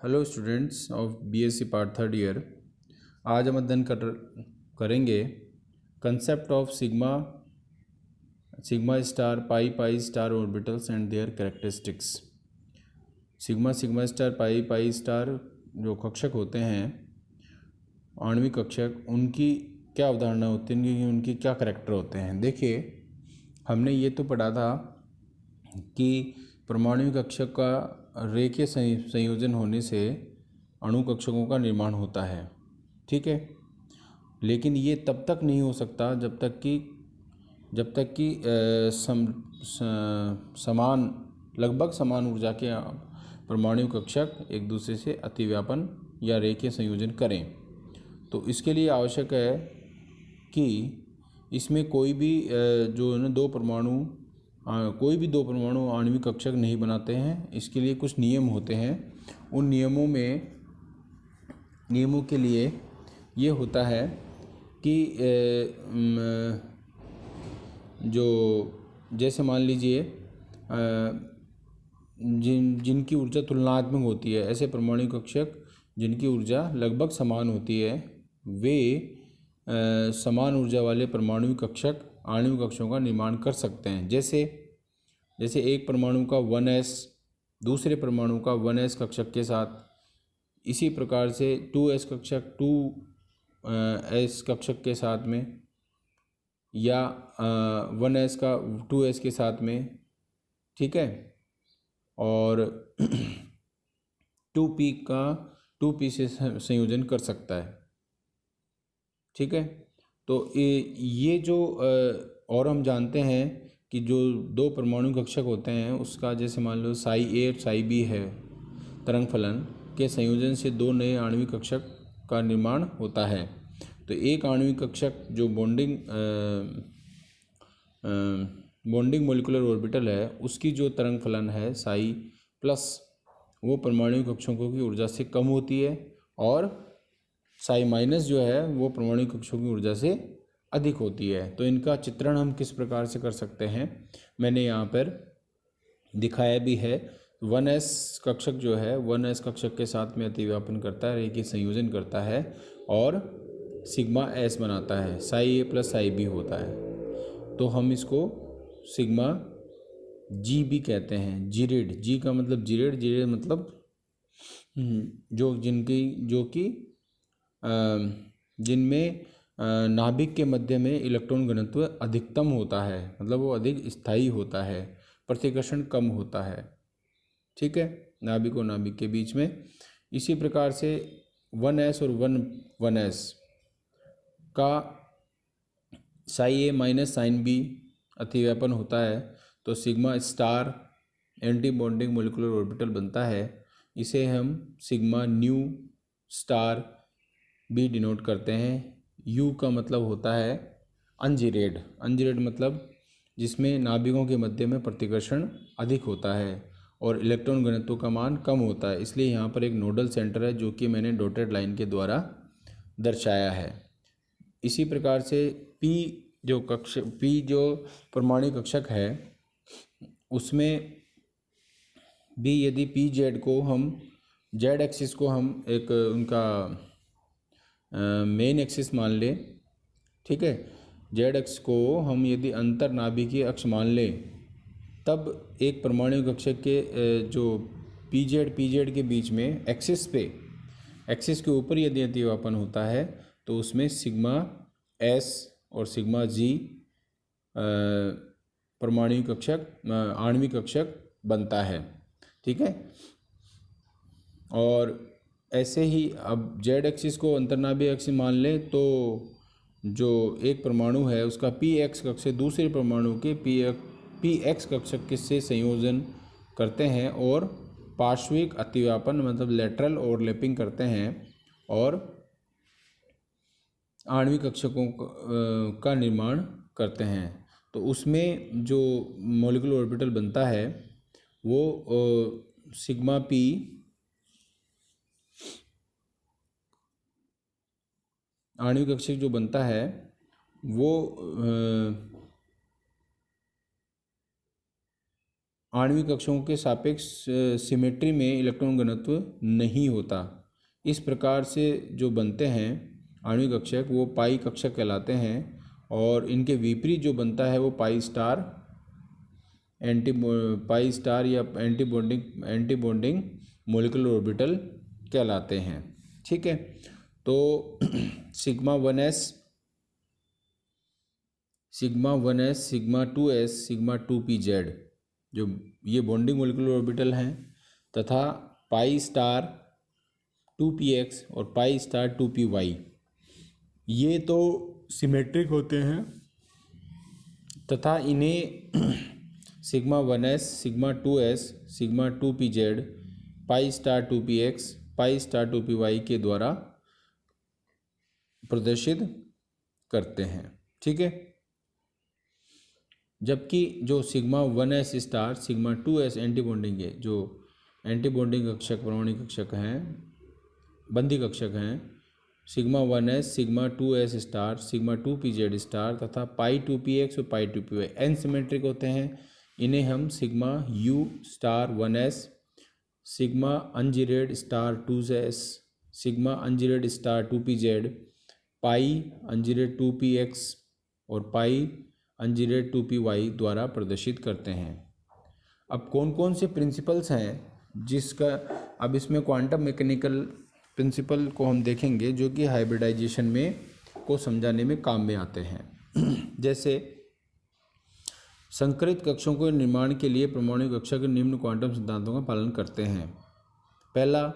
Hello students of BSc part third year. आज हम अध्ययन करेंगे concept of sigma sigma star pi pi star orbitals and there characteristics. Sigma star pi star जो कक्षक होते हैं, आणविक कक्षक, उनकी क्या अवधारणा होती है, उनकी क्या करैक्टर होते हैं। देखिए, हमने ये तो पढ़ा था कि परमाणु कक्षक का रेखीय संयोजन होने से अणु कक्षकों का निर्माण होता है, ठीक है। लेकिन ये तब तक नहीं हो सकता जब तक कि समान लगभग समान ऊर्जा के परमाणु कक्षक एक दूसरे से अतिव्यापन या रेखीय संयोजन करें। तो इसके लिए आवश्यक है कि इसमें कोई भी दो परमाणु आणविक कक्षक नहीं बनाते हैं। इसके लिए कुछ नियम होते हैं। उन नियमों के लिए ये होता है कि जो जैसे मान लीजिए जिनकी ऊर्जा तुलनात्मक होती है, ऐसे परमाणु कक्षक जिनकी ऊर्जा लगभग समान होती है, वे समान ऊर्जा वाले परमाणु कक्षक आणविक कक्षकों का निर्माण कर सकते हैं। जैसे एक परमाणु का 1s दूसरे परमाणु का 1s कक्षक के साथ, इसी प्रकार से 2s कक्षक 2s कक्षक के साथ में, या 1s का 2s के साथ में, ठीक है, और 2p का 2p से संयोजन कर सकता है, ठीक है। तो ये जो और हम जानते हैं कि जो दो परमाणु कक्षक होते हैं उसका, जैसे मान लो साई ए और साई बी है, तरंग फलन के संयोजन से दो नए आणविक कक्षक का निर्माण होता है। तो एक आणविक कक्षक जो बॉन्डिंग मोलिकुलर ऑर्बिटल है, उसकी जो तरंग फलन है साई प्लस, वो परमाणु कक्षकों की ऊर्जा से कम होती है, और साई माइनस जो है वो परमाणु कक्षकों की ऊर्जा से अधिक होती है। तो इनका चित्रण हम किस प्रकार से कर सकते हैं, मैंने यहाँ पर दिखाया भी है। 1s कक्षक जो है 1s कक्षक के साथ में अतिव्यापन करता है, रेखीय संयोजन करता है और सिग्मा s बनाता है, साई ए प्लस साई बी होता है। तो हम इसको सिग्मा जी भी कहते हैं, जीरेड। जी का मतलब जीरेड मतलब जिनमें नाभिक के मध्य में इलेक्ट्रॉन घनत्व अधिकतम होता है, मतलब वो अधिक स्थायी होता है, प्रतिकर्षण कम होता है, ठीक है, नाभिक और नाभिक के बीच में। इसी प्रकार से 1s और 1s का साई ए माइनस साइन बी अतिव्यापन होता है, तो sigma star anti bonding molecular orbital बनता है। इसे हम सिग्मा न्यू स्टार भी डिनोट करते हैं। यू का मतलब होता है अनजीरेड मतलब जिसमें नाभिकों के मध्य में प्रतिकर्षण अधिक होता है और इलेक्ट्रॉन घनत्व का मान कम होता है। इसलिए यहाँ पर एक नोडल सेंटर है जो कि मैंने डॉटेड लाइन के द्वारा दर्शाया है। इसी प्रकार से P जो परमाणु कक्षक है, उसमें भी यदि PZ को हम Z एक्सिस को हम एक उनका मेन एक्सिस मान लें, ठीक है, Z अक्ष को हम यदि अंतर नाभिकीय अक्ष मान लें, तब एक परमाणु कक्षक के जो PZ के बीच में एक्सिस के ऊपर यदि अतिव्यापन होता है तो उसमें सिग्मा S और सिग्मा G परमाणु कक्षक आणविक कक्षक बनता है, ठीक है। और ऐसे ही अब Z एक्सिस को अंतर्नाभीय अक्ष मान लें तो जो एक परमाणु है उसका Px कक्षक दूसरे परमाणु के Px कक्षक से संयोजन करते हैं और पार्श्विक अतिव्यापन मतलब लेटरल ओवरलैपिंग करते हैं और आणविक कक्षकों का निर्माण करते हैं। तो उसमें जो मोलिकुलर ऑर्बिटल बनता है वो सिग्मा P आणविक कक्षक जो बनता है वो आणविक कक्षकों के सापेक्ष सिमेट्री में इलेक्ट्रॉन घनत्व नहीं होता। इस प्रकार से जो बनते हैं आणविक कक्षक वो पाई कक्षक कहलाते हैं, और इनके विपरीत जो बनता है वो पाई स्टार या एंटी बॉन्डिंग मोलिकुलर ऑर्बिटल कहलाते हैं। ठीक है, तो sigma 1s, sigma 1s, sigma 2s, sigma 2pz जो ये बॉन्डिंग मोलिकुलर ऑर्बिटल हैं, तथा पाई स्टार 2px और पाई स्टार 2py ये तो सिमेट्रिक होते हैं, तथा इन्हें sigma 1s, sigma 2s, sigma 2pz, pi star 2px, pi star 2py के द्वारा प्रदर्शित करते हैं। ठीक है, जबकि जो sigma 1s star, sigma 2s anti bonding है, जो एंटी बॉन्डिंग कक्षक परमाणु कक्षक हैं, बंदी कक्षक हैं, sigma 1s, sigma 2s star, sigma 2pz star तथा पाई 2px और पाई 2py एन सिमेट्रिक होते हैं। इन्हें हम sigma u star 1s, sigma ungeared star 2s, sigma ungeared star 2pz, पाई अनजीरेड 2px और पाई अनजीरेड 2py द्वारा प्रदर्शित करते हैं। अब कौन कौन से प्रिंसिपल्स हैं जिसका, अब इसमें क्वांटम मैकेनिकल प्रिंसिपल को हम देखेंगे जो कि हाइब्रिडाइजेशन में को समझाने में काम में आते हैं। जैसे संकरित कक्षों के निर्माण के लिए परमाणु कक्षा के निम्न क्वांटम सिद्धांतों का पालन करते हैं। पहला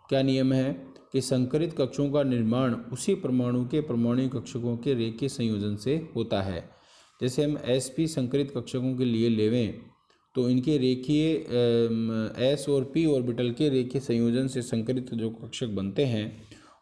क्या नियम है कि संकरित कक्षों का निर्माण उसी परमाणु के परमाणु कक्षकों के रेखीय संयोजन से होता है। जैसे हम sp संकरित कक्षकों के लिए लेवें तो इनके रेखीय s और p ऑर्बिटल के रेखीय संयोजन से संकरित जो कक्षक बनते हैं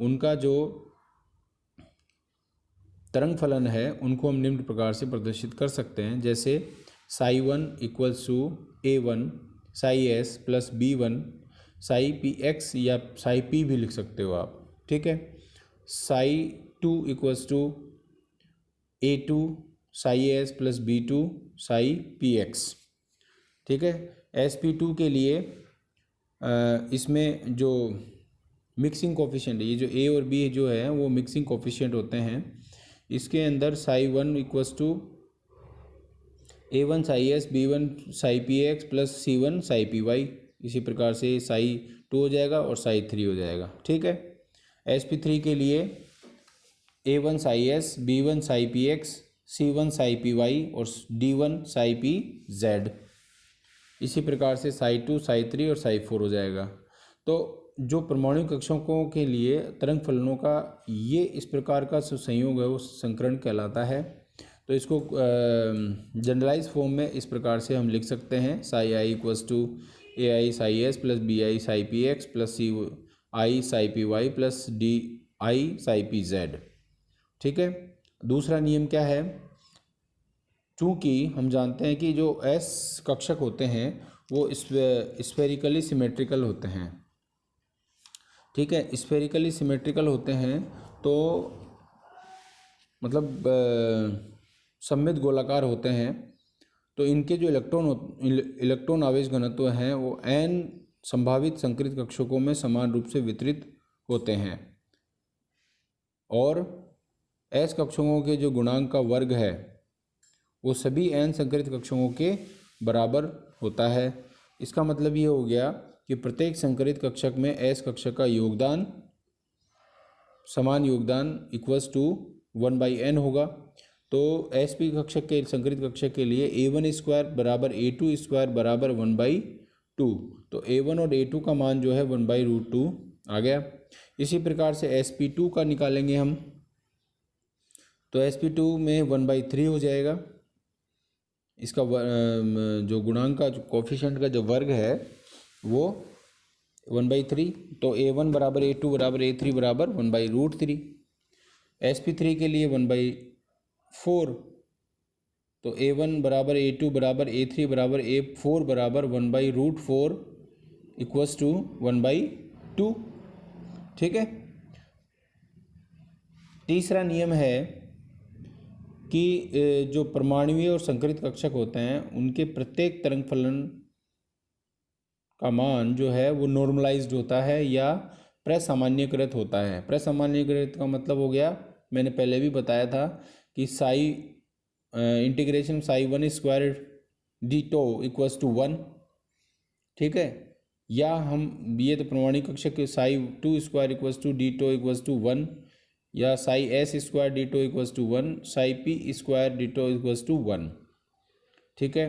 उनका जो तरंग फलन है उनको हम निम्न प्रकार से प्रदर्शित कर सकते हैं। जैसे psi1 equals to a1 psi s plus b1 psi px या psi p भी लिख सकते हो आप। ठीक है, psi2 equals to a2 psi s plus b2 psi px। ठीक है, sp2 के लिए इसमें जो मिक्सिंग कोफिशिएंट है, ये जो a और b जो है वो मिक्सिंग कोफिशिएंट होते हैं। इसके अंदर psi1 equals to a1 psi s b1 psi px plus c1 psi py, इसी प्रकार से psi2 हो जाएगा और psi3 हो जाएगा। ठीक है, sp3 के लिए a1 psi s b1 psi px c1 psi py और d1 psi pz, इसी प्रकार से psi2 psi3 और psi4 हो जाएगा। तो जो परमाणु कक्षकों के लिए तरंग फलनों का ये इस प्रकार का संयोग है वो संकरण कहलाता है। तो इसको जनरलाइज फॉर्म में इस प्रकार से हम लिख सकते हैं psi i equals to a i psi s plus b i psi p x plus c i psi p y plus d i psi p z। ठीक है, दूसरा नियम क्या है, चूँकि हम जानते हैं कि जो s कक्षक होते हैं वो स्फेरिकली सिमेट्रिकल होते हैं। ठीक है, स्फेरिकली सिमेट्रिकल होते हैं तो मतलब सममित गोलाकार होते हैं। तो इनके जो इलेक्ट्रॉन आवेश घनत्व हैं वो n संभावित संकरित कक्षकों में समान रूप से वितरित होते हैं, और s कक्षकों के जो गुणांक का वर्ग है वो सभी n संकरित कक्षकों के बराबर होता है। इसका मतलब ये हो गया कि प्रत्येक संकरित कक्षक में s कक्षक का योगदान, समान योगदान इक्वल्स टू 1/n होगा। तो sp कक्षक के संकरित कक्षक के लिए a1 स्क्वायर बराबर a2 स्क्वायर बराबर 1/2, तो a1 और a2 का मान जो है 1/√2 आ गया। इसी प्रकार से sp2 का निकालेंगे हम, तो sp2 में 1/3 हो जाएगा। इसका जो गुणांक का जो कोफिशिएंट का जो वर्ग है वो 1/3, तो a1 बराबर a2 बराबर a3 बराबर 1/√3। sp3 के लिए 1/4, तो a1 बराबर a2 बराबर a3 बराबर a4 बराबर 1/√4 इक्वल्स टू 1/2। ठीक है, तीसरा नियम है कि जो परमाणुीय और संकरित कक्षक होते हैं उनके प्रत्येक तरंग फलन का मान जो है वो नॉर्मलाइज्ड होता है या प्रसामान्यकृत होता है। प्रसामान्यकृत का मतलब हो गया, मैंने पहले भी बताया था कि psi integration psi one square d tau equals to one, ठीक है। या हम ये तो प्रमाणिक कक्षक के psi two square equals to d tau equals to one, या psi S square d tau equals to one, psi P square d tau equals to one, ठीक है।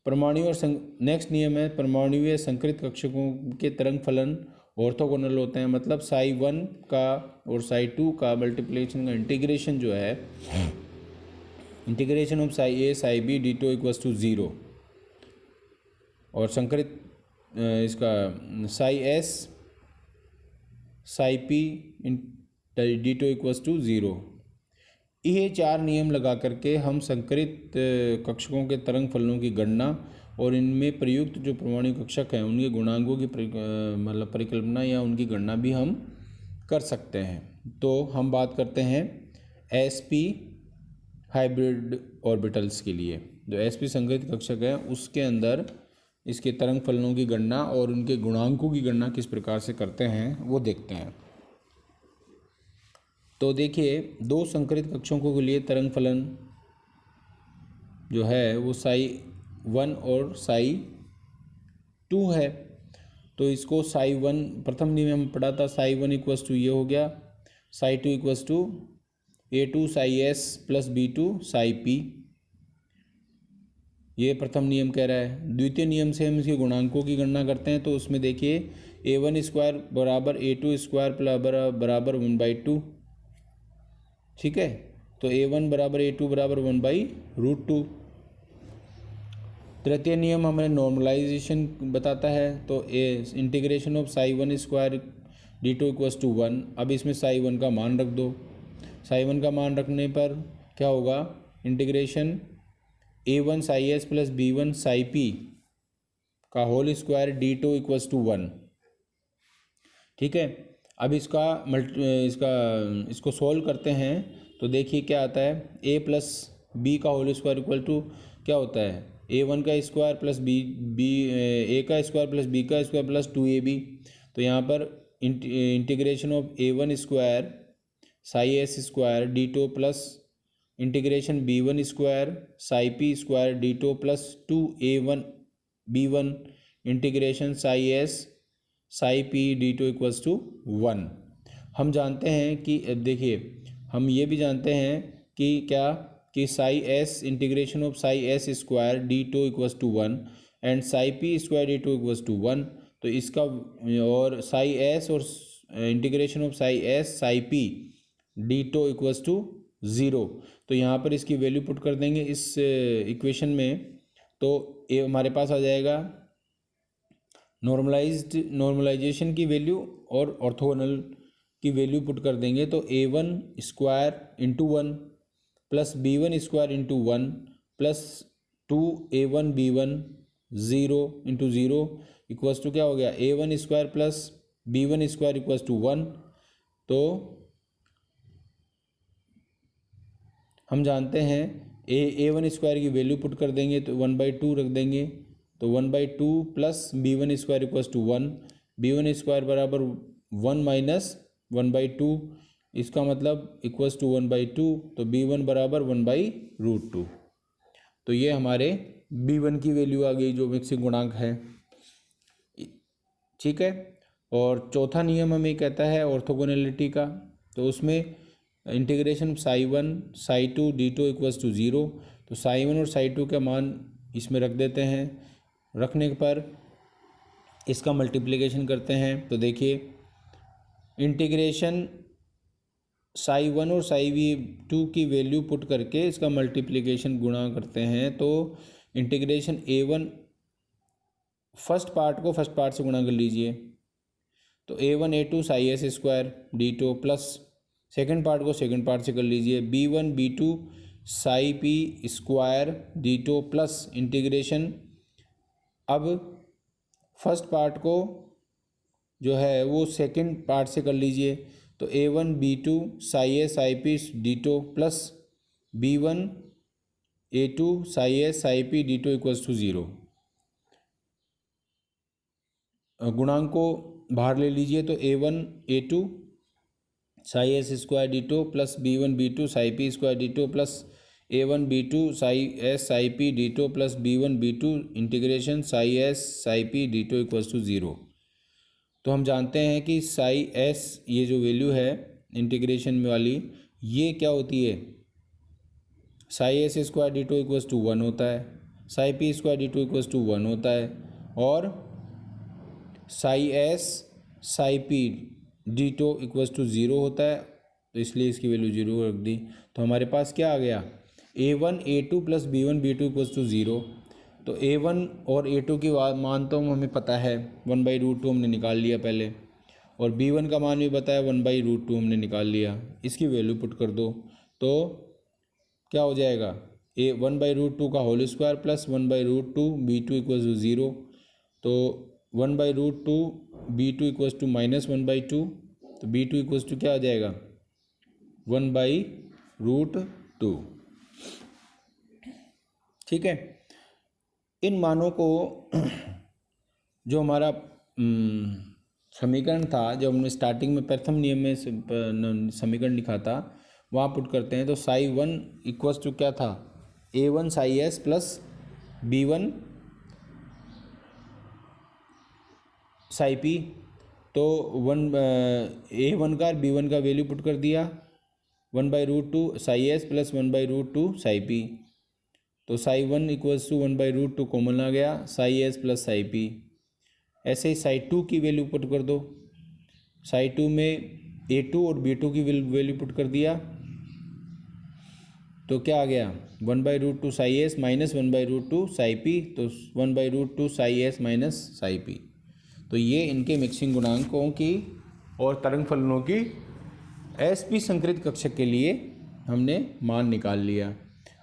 परमाणु और नेक्स्ट नियम है, परमाणुीय संकृत कक्षकों के तरंग फलन ऑर्थोगोनल होते हैं। मतलब साई वन का और साई टू का मल्टीप्लिकेशन का इंटीग्रेशन जो है, integration of psi A psi B D tau equals to zero, और संकृत इसका psi S psi P D tau equals to zero. ये चार नियम लगा करके हम संकरित कक्षकों के तरंग फलनों की गणना और इनमें प्रयुक्त जो परमाणु कक्षक हैं उनके गुणांकों की मतलब परिकल्पना या उनकी गणना भी हम कर सकते हैं। तो हम बात करते हैं sp हाइब्रिड ऑर्बिटल्स के लिए। जो sp संकरित कक्षक है उसके अंदर इसके तरंग फलनों की गणना और उनके गुणांकों की गणना किस प्रकार से करते हैं वो देखते हैं। तो देखिए, दो संकरित कक्षकों के लिए तरंग फलन जो है वो साई वन और साई टू है। तो इसको साई वन, प्रथम नियम में पढ़ा था, साई वन इक्वल्स टू ये हो गया, psi two equals to A two psi S plus B two psi P, ये प्रथम नियम कह रहा है। द्वितीय नियम से हम इसके गुणांकों की गणना करते हैं। तो उसमें देखिए ए वन स्क्वायर बराबर ए टू स्क्वायर बराबर वन बाई टू, ठीक है। तो ए वन बराबर ए टू बराबर वन बाई रूट टू। तृतीय नियम हमें नॉर्मलाइजेशन बताता है। तो a integration of psi one square D tau equals to one. अब इसमें साई वन का मान रख दो। साई वन का मान रखने पर क्या होगा, integration a one psi S plus b one psi p का whole square D tau equals to one, ठीक है। अब इसको सॉल्व करते हैं तो देखिए क्या आता है, a प्लस बी का होल स्क्वायर इक्वल टू क्या होता है, ए वन का स्क्वायर प्लस ए का स्क्वायर प्लस बी का square plus two A B. तो यहाँ पर integration of A one square psi S square D tau plus integration B one square psi P square D tau plus two A one B one integration psi S psi P D tau equals to one. हम जानते हैं कि देखिए, हम ये भी जानते हैं कि क्या, कि psi S integration of psi S square D tau equals to one and psi P square D tau equals to one. तो इसका और साई एस और integration of psi S psi P D tau equals to zero. तो यहाँ पर इसकी value put कर देंगे इस इक्वेशन में। तो ये हमारे पास आ जाएगा नॉर्मलाइजेशन की वैल्यू और ऑर्थोगोनल की वैल्यू पुट कर देंगे। तो a one square into one plus b one square into one plus two A one B one zero into zero equals to क्या हो गया, a one square plus b one square equals to one. तो हम जानते हैं a one square की value put कर देंगे तो वन बाई टू रख देंगे। तो one by two plus b one square equals to one, B one square बराबर one minus one by two, इसका मतलब equals to one by two. तो बी वन बराबर वन बाई रूट टू। तो ये हमारे बी वन की value आ गई जो मिक्सिंग गुणांक है, ठीक है। और चौथा नियम हमें कहता है ऑर्थोगोनैलिटी का। तो उसमें integration psi one psi two D tau equals to zero. तो साई वन और साई टू का मान इसमें रख देते हैं। रखने पर इसका मल्टीप्लिकेशन करते हैं। तो देखिए, इंटीग्रेशन साई वन और साई वी टू की वैल्यू पुट करके इसका मल्टीप्लिकेशन गुणा करते हैं। तो integration a one first part को फर्स्ट पार्ट से गुणा कर लीजिए। तो a one a two psi S square D tau plus second part को सेकेंड पार्ट से कर लीजिए, b one b two psi P square D tau plus integration, अब फर्स्ट पार्ट को जो है वो सेकंड पार्ट से कर लीजिए। तो a one b two psi S psi P D tau plus b one a two psi S psi P D tau equals to zero. गुणांक को बाहर ले लीजिए तो a1 a2 psi S square D tau plus b1 b2 psi P square D tau plus a1 b2 psi S psi P D tau plus b1 b2 integration psi S psi P D tau equals to 0। तो हम जानते हैं कि psi S ये जो value है integration में वाली, ये क्या होती है, psi S square D tau equals to 1 होता है, psi P square D tau equals to 1 होता है, और psi S psi P D tau equals to 0 होता है। तो इसलिए इसकी वैल्यू 0 रख दी। तो हमारे पास क्या आ गया, a1 a2 plus b1 b2 equals to 0। तो a1 और a2 की मान तो हमें पता है, 1/√2 हमने निकाल लिया पहले, और b1 का मान भी पता है, 1/√2 हमने निकाल लिया। इसकी वैल्यू पुट कर दो तो क्या हो जाएगा, 1/√2 का whole square plus 1/√2 b2 equals to 0। तो 1/√2 b2 इक्वल्स टू -1/2, तो b2 इक्वल्स टू क्या आ जाएगा, 1/√2। ठीक है। इन मानों को जो हमारा समीकरण था, जब हमने स्टार्टिंग में प्रथम नियम में समीकरण लिखा था, वहाँ पुट करते हैं। तो साई 1 इक्वल्स टू क्या था, a1 Sai S plus b1 Sai P. तो a1 का b1 का वैल्यू पुट कर दिया, 1/√2 Sai S plus 1/√2 Sai P. तो साई 1 इक्वल्स टू 1/√2 कॉमन आ गया, Sai S plus psi P. ऐसे ही साई 2 की वैल्यू पुट कर दो, साई 2 में a2 और b2 की वैल्यू पुट कर दिया, तो क्या आ गया, 1/√2 Sai S minus 1/√2 Sai P. तो 1/√2 Sai S minus psi P. तो ये इनके मिक्सिंग गुणांकों की और तरंग फलनों की SP संकृत कक्षक के लिए हमने मान निकाल लिया।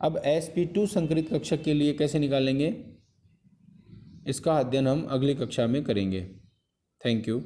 अब SP2 संकृत कक्षक के लिए कैसे निकालेंगे, इसका अध्ययन हम अगली कक्षा में करेंगे। Thank you.